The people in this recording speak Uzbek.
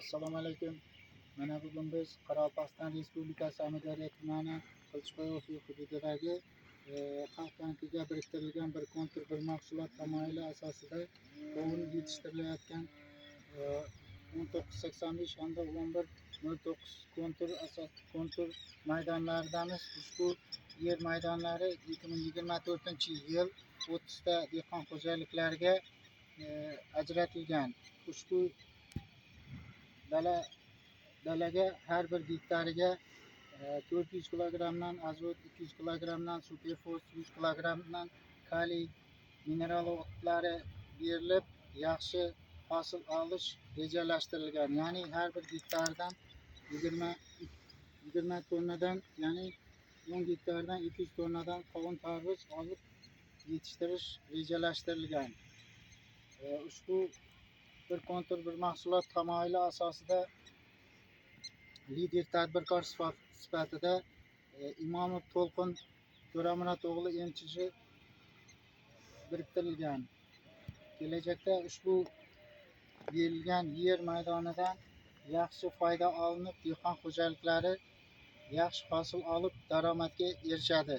Assalomu alaykum. Mana bugun biz Qoraqalpog'iston Respublikasi Amudaryo tumani Qilichbay osuv hududidagi xalq bankiga biriktirilgan bir kontur bir mahsulot tamoyili asosida qovun yetishtirilayotgan 1985 hamda 1109 kontur maydonlaridamiz. Ushbu yer maydonlari 2024-yil 30 ta dehqon xo'jaliklariga ajratilgan. Ushbu dalaga har bir gektariga 400 kilogramdan azot, 200 kilogramdan superfos, 100 kilogramdan kaliy mineral o'tlari berilib, yaxshi hosil olish rejalashtirilgan. Ya'ni har bir gektardan 20 tonnadan, ya'ni 10 gektardan 200 tonnadan qovun tarvuz olib yetishtirish rejalashtirilgan. Ushbu bir kontur bir mahsulot tamoyili asosida lider tadbirkor sifatida Imomov To'lqin To'ramurod o'g'li MChJ biriktirilgan. Kelajakda ushbu berilgan yer maydonidan yaxshi foyda olinib, dehqon xo'jaliklari yaxshi hosil olib daromadga erishadi.